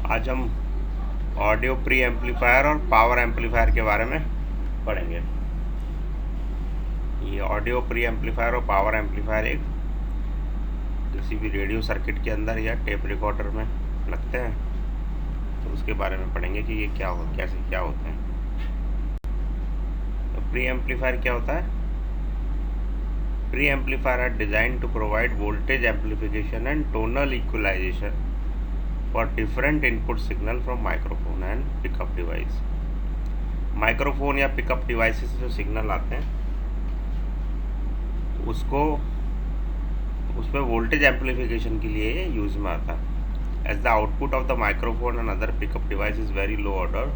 आज हम audio pre amplifier और पावर एम्पलीफायर के बारे में पढ़ेंगे। ये ऑडियो प्री एम्पलीफायर और पावर एम्पलीफायर एक किसी भी रेडियो सर्किट के अंदर या टेप रिकॉर्डर में लगते हैं, तो उसके बारे में पढ़ेंगे कि ये क्या होते हैं। तो प्री एम्पलीफायर क्या होता है? Pre amplifier are design to provide voltage amplification and tonal equalization for different input signal from microphone and pickup device. Microphone या पिकअप डिवाइस से जो सिग्नल आते हैं उसमें वोल्टेज एम्पलीफिकेशन के लिए यूज में आता है। As the output of the microphone and other pickup device is very low order,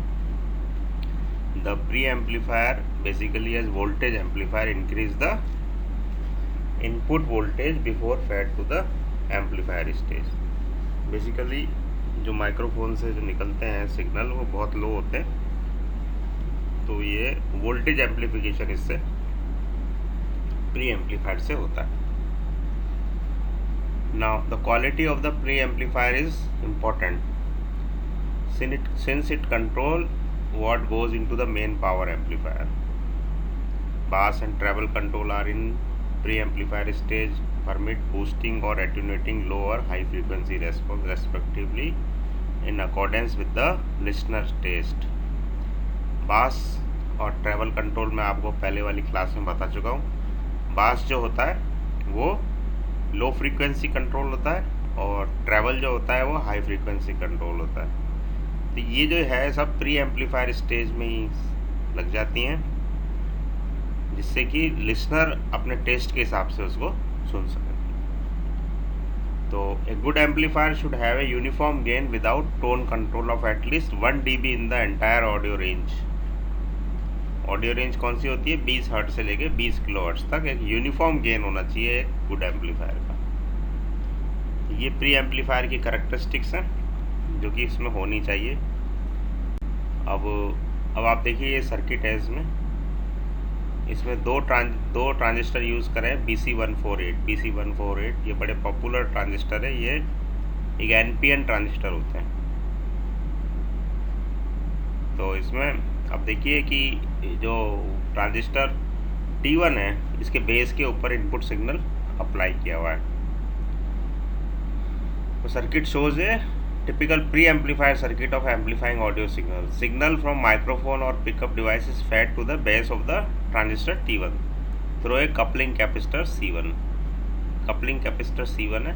the pre amplifier basically as voltage amplifier increase the input voltage before fed to the amplifier stage. Basically जो microphone से जो निकलते हैं signal वो बहुत लो होते हैं, तो ये वोल्टेज एम्पलीफिकेशन इससे प्री एम्पलीफायर से होता है। Now the quality of the pre-amplifier is important since it control what goes into the main power amplifier. Bass and treble control are in pre-amplifier stage, permit boosting or attenuating low or high frequency response respectively in accordance with the listener's taste. बास और travel control मैं आपको पहले वाली class में बता चुका हूँ। बास जो होता है वो लो फ्रीक्वेंसी कंट्रोल होता है और ट्रैवल जो होता है वो हाई फ्रीक्वेंसी कंट्रोल होता है। तो ये जो है सब प्री एम्पलीफायर स्टेज में ही लग जाती हैं, जिससे कि लिसनर अपने टेस्ट के हिसाब से उसको सुन सके। तो a good amplifier should have a uniform gain without tone control of at least 1 dB in the entire audio range. Audio range कौन सी होती है? 20 हर्ट्ज से लेके 20 किलो हर्ट्ज तक एक यूनिफॉर्म गेन होना चाहिए एक गुड एम्पलीफायर का। ये प्री एम्पलीफायर की कैरेक्टरिस्टिक्स हैं जो कि इसमें होनी चाहिए। अब आप देखिए ये सर्किट है, इसमें दो ट्रांजिस्टर यूज़ करें, BC148 ये बड़े पॉपुलर ट्रांजिस्टर है। ये एक NPN ट्रांजिस्टर होते हैं। तो इसमें अब देखिए कि जो ट्रांजिस्टर T1 है इसके बेस के ऊपर इनपुट सिग्नल अप्लाई किया हुआ है। तो circuit shows a typical pre amplifier circuit of amplifying audio signal from microphone और pickup device is fed to the base of the transistor T1 through a coupling capacitor C1। Coupling capacitor C1 है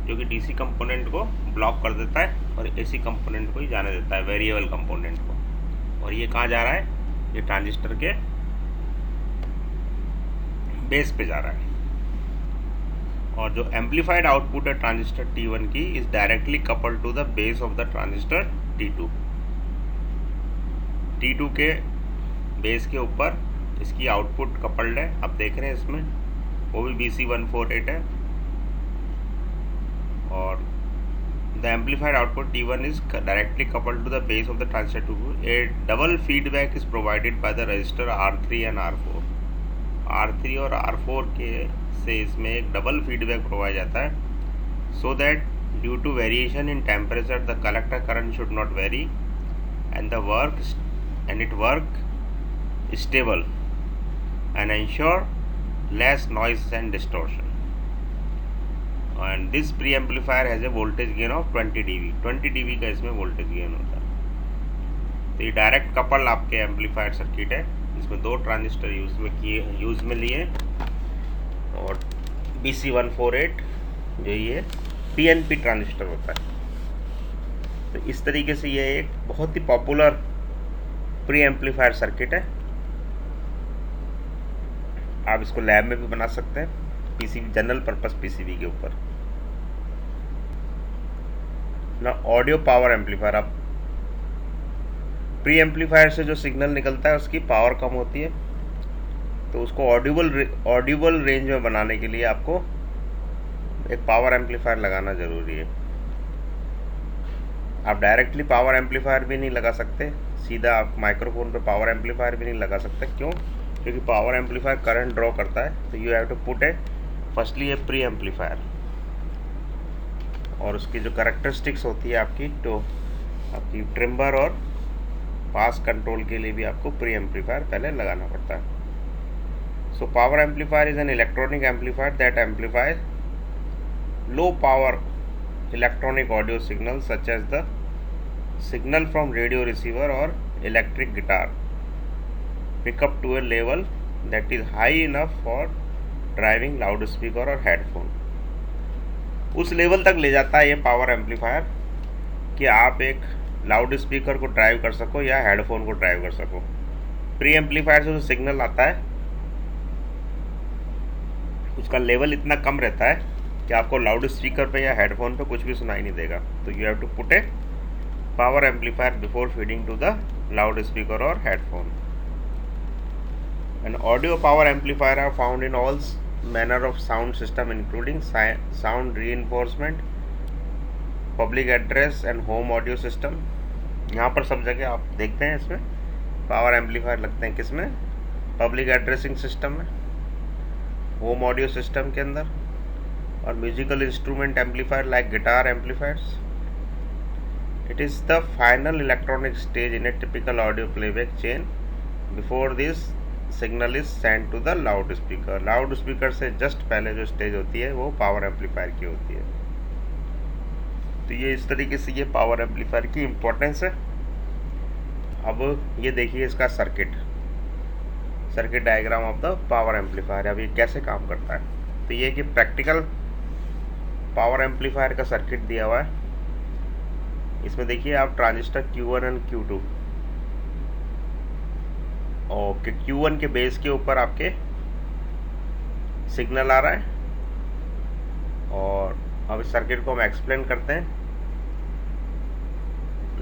जो कि DC component को block कर देता है और AC component को ही जाने देता है, वेरिएबल कंपोनेंट को। और ये कहाँ जा रहा है? ये ट्रांजिस्टर के बेस पे जा रहा है। और जो एम्पलीफाइड आउटपुट है ट्रांजिस्टर T1 की is directly coupled to the base of the transistor T2। T2 के बेस के ऊपर इसकी आउटपुट कपल्ड है। आप देख रहे हैं इसमें वो भी BC148 है। और the amplified output T1 is directly coupled to the base of the transistor T2. A double feedback is provided by the resistor R3 and R4। R3 और R4 के से इसमें एक डबल फीडबैक प्रोवाइड जाता है, so that due to variation in temperature the collector current should not vary and it work stable and ensure less noise and distortion। And this pre amplifier has a voltage gain of 20 dB का इसमें voltage gain होता है। तो ये direct couple आपके amplifier circuit है, इसमें दो ट्रांजिस्टर यूज़ में लिए और BC148 जो ये PNP ट्रांजिस्टर होता है। तो इस तरीके से ये एक बहुत ही पॉपुलर प्री एम्पलीफायर सर्किट है। आप इसको लैब में भी बना सकते हैं PCB, जनरल पर्पस PCB के ऊपर ना। ऑडियो पावर एम्पलीफायर, अब प्री एम्पलीफायर से जो सिग्नल निकलता है उसकी पावर कम होती है, तो उसको ऑडिबल रेंज में बनाने के लिए आपको एक पावर एम्पलीफायर लगाना ज़रूरी है। आप डायरेक्टली पावर एम्पलीफायर भी नहीं लगा सकते, सीधा आप माइक्रोफोन पे पावर एम्पलीफायर भी नहीं लगा सकते। क्यों? क्योंकि पावर एम्पलीफायर करंट ड्रॉ करता है। तो you have to put a firstly a pre amplifier. और उसकी जो कैरेक्टरिस्टिक्स होती है आपकी, तो आपकी ट्रिम्बर और पास कंट्रोल के लिए भी आपको प्री एम्पलीफायर पहले लगाना पड़ता है। So power amplifier is an electronic amplifier that amplifies low power electronic audio signals such as the signal from radio receiver or electric guitar pick up to a level that is high enough for driving loudspeaker और headphone। उस level तक ले जाता है ये power amplifier कि आप एक लाउड स्पीकर को ड्राइव कर सको या हेडफोन को ड्राइव कर सको। प्री एम्पलीफायर से जो सिग्नल आता है उसका लेवल इतना कम रहता है कि आपको लाउड स्पीकर पे या हेडफोन पे कुछ भी सुनाई नहीं देगा। तो you have to put a power amplifier before feeding to the loud speaker और headphone. And audio power amplifier are found in all manner of sound system including sound reinforcement, public address and home audio system. यहाँ पर सब जगह आप देखते हैं इसमें power amplifier लगते हैं, किसमें? पब्लिक एड्रेसिंग सिस्टम में, होम ऑडियो सिस्टम के अंदर, और musical instrument amplifier like guitar amplifiers. It is the final electronic stage in a typical audio playback chain before this signal is send to the loud speaker. Loud speaker से just पहले जो stage होती है वो power amplifier की होती है। तो ये इस तरीके से ये पावर एम्पलीफायर की इम्पोर्टेंस है। अब ये देखिए इसका circuit diagram of the power amplifier. अब ये कैसे काम करता है, तो ये कि प्रैक्टिकल पावर एम्पलीफायर का सर्किट दिया हुआ है। इसमें देखिए आप ट्रांजिस्टर Q1 एंड Q2 और Q1 के बेस के ऊपर आपके सिग्नल आ रहा है। और अब इस सर्किट को हम एक्सप्लेन करते हैं।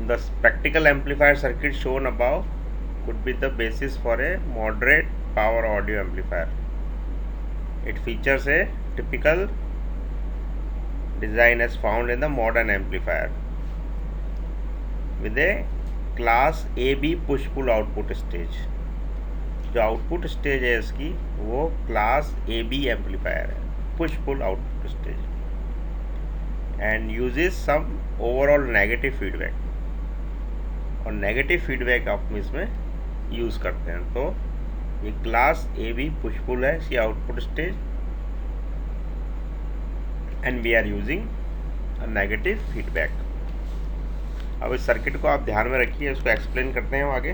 The practical amplifier circuit shown above could be the basis for a moderate power audio amplifier. It features a typical design as found in the modern amplifier with a class AB push-pull output stage. जो output stage है इसकी वो class AB amplifier है, push pull output stage, and uses some overall negative feedback. और negative feedback आप इसमें use करते हैं। तो ये क्लास AB पुश-पुल है, see output stage, and we are using a negative feedback. अब इस सर्किट को आप ध्यान में रखिए, इसको एक्सप्लेन करते हैं आगे।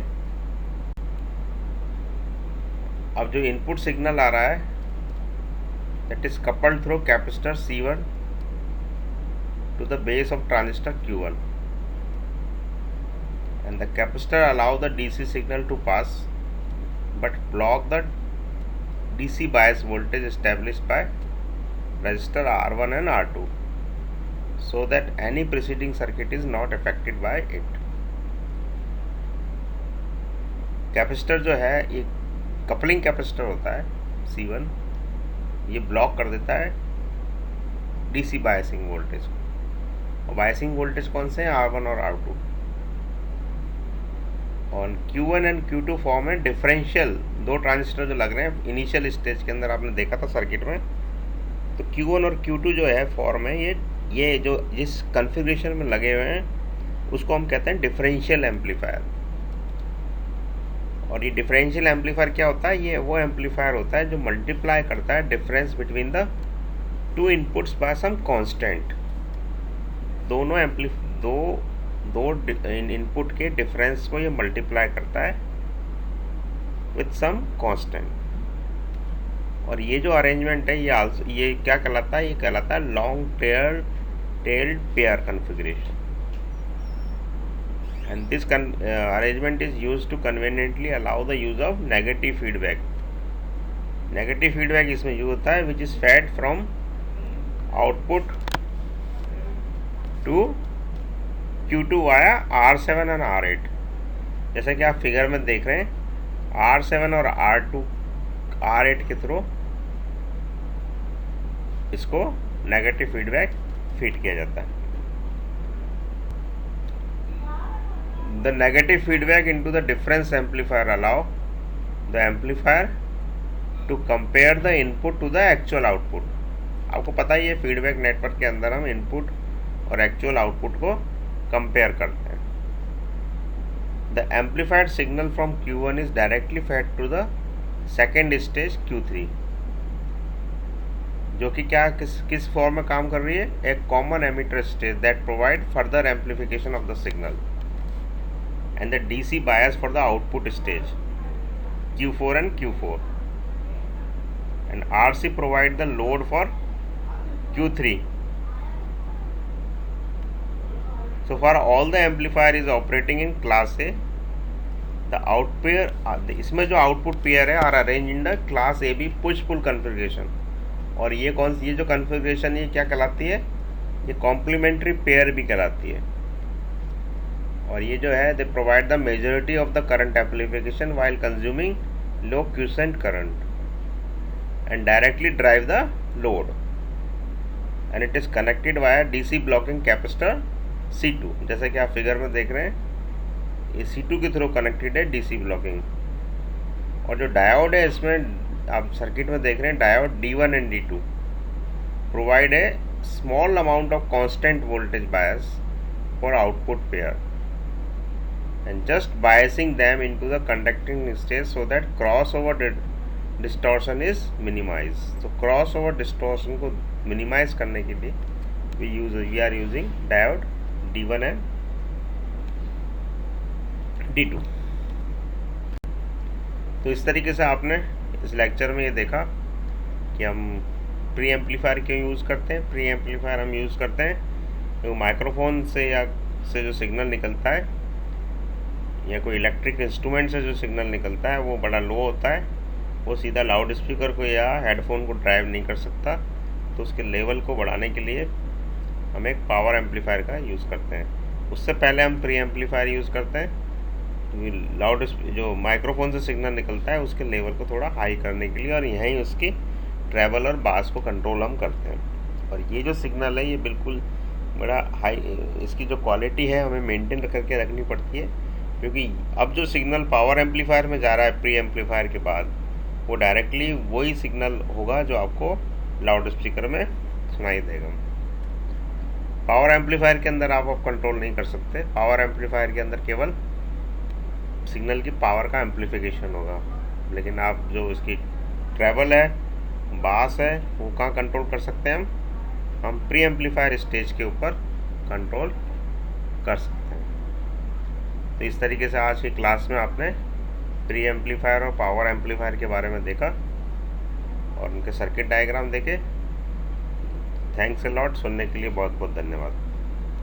अब जो इनपुट सिग्नल आ रहा है that is coupled through capacitor C1 to the base of transistor Q1, and the capacitor allow the DC signal to pass but block the DC bias voltage established by resistor R1 and R2 so that any preceding circuit is not affected by it. Capacitor जो है ये coupling capacitor होता है C1, ये block कर देता है DC biasing voltage को। और बायसिंग वोल्टेज कौन से हैं? R1 और R2। और Q1 एंड Q2 फॉर्म है डिफरेंशियल, दो ट्रांजिस्टर जो लग रहे हैं इनिशियल स्टेज के अंदर, आपने देखा था सर्किट में। तो Q1 और Q2 जो है फॉर्म है, ये जो जिस कॉन्फ़िगरेशन में लगे हुए हैं उसको हम कहते हैं डिफरेंशियल एम्पलीफायर। और ये डिफरेंशियल एम्पलीफायर क्या होता है? ये वो एम्पलीफायर होता है जो मल्टीप्लाई करता है difference between the two inputs by some constant. दो इनपुट के डिफरेंस को ये मल्टीप्लाई करता है विथ सम कांस्टेंट। और ये जो अरेंजमेंट है ये क्या कहलाता है? ये कहलाता है long tailed pair configuration. And this arrangement is used to conveniently allow the use of negative feedback. Negative feedback इसमें यूज होता है which is fed from output to Q2 via R7 और R8। जैसा कि आप फिगर में देख रहे हैं R7 और R8 के थ्रू इसको नेगेटिव फीडबैक फीड किया जाता है। The negative feedback into the difference amplifier allow the amplifier to compare the input to the actual output. आपको पता ही है फीडबैक नेटवर्क के अंदर हम इनपुट और एक्चुअल आउटपुट को कंपेयर करते हैं। The amplified signal from Q1 is directly fed to the second stage Q3, जो कि क्या किस फॉर्म में काम कर रही है, एक common emitter stage that provide further amplification of the signal and the DC bias for the output stage Q4 and Q4, and RC provide the load for Q3. So for all the amplifier is operating in class A, the outpair इसमें जो output pair है are arrange in the class AB push pull configuration. और ये ये जो configuration ये क्या कहलाती है, ये कॉम्प्लीमेंट्री पेयर भी कहलाती है। और ये जो है they provide the majority of the current amplification while consuming low quiescent current and directly drive the load, and it is connected via DC blocking capacitor C2, जैसे कि आप फिगर में देख रहे हैं ये C2 के थ्रू कनेक्टेड है DC ब्लॉकिंग। और जो डायोड है इसमें आप सर्किट में देख रहे हैं diode D1 and D2 provide a small amount of constant voltage bias for output pair and just biasing them into the conducting stage so that crossover distortion is minimized. So crossover distortion को minimize करने के लिए we are using diode D1 and D2। तो इस तरीके से आपने इस लेक्चर में ये देखा कि हम प्री एम्पलीफायर क्यों यूज़ करते हैं। प्री एम्पलीफायर हम यूज़ करते हैं तो माइक्रोफोन से या से जो सिग्नल निकलता है या कोई इलेक्ट्रिक इंस्ट्रूमेंट से जो सिग्नल निकलता है वो बड़ा लो होता है, वो सीधा लाउड स्पीकर को या हेडफोन को ड्राइव नहीं कर सकता। तो उसके लेवल को बढ़ाने के लिए हम एक पावर एम्पलीफायर का यूज़ करते हैं। उससे पहले हम प्री एम्पलीफायर यूज़ करते हैं लाउड जो माइक्रोफोन से सिग्नल निकलता है उसके लेवल को थोड़ा हाई करने के लिए, और यहीं उसकी ट्रैवल और बास को कंट्रोल हम करते हैं। और ये जो सिग्नल है ये बिल्कुल बड़ा हाई, इसकी जो क्वालिटी है हमें मेंटेन करके रखनी पड़ती है, क्योंकि अब जो सिग्नल पावर एम्पलीफायर में जा रहा है प्री एम्पलीफायर के बाद वो डायरेक्टली वही सिग्नल होगा जो आपको लाउड स्पीकर में सुनाई देगा। पावर एम्पलीफायर के अंदर आप कंट्रोल नहीं कर सकते। पावर एम्पलीफायर के अंदर केवल सिग्नल की पावर का एम्पलीफिकेशन होगा, लेकिन आप जो इसकी ट्रैवल है बास है वो कहाँ कंट्रोल कर सकते हैं हम प्री एम्पलीफायर स्टेज के ऊपर कंट्रोल कर सकते हैं। तो इस तरीके से आज की क्लास में आपने प्री एम्पलीफायर और पावर एम्पलीफायर के बारे में देखा और उनके सर्किट डायग्राम देखे। थैंक्स अ लॉट, सुनने के लिए बहुत बहुत धन्यवाद।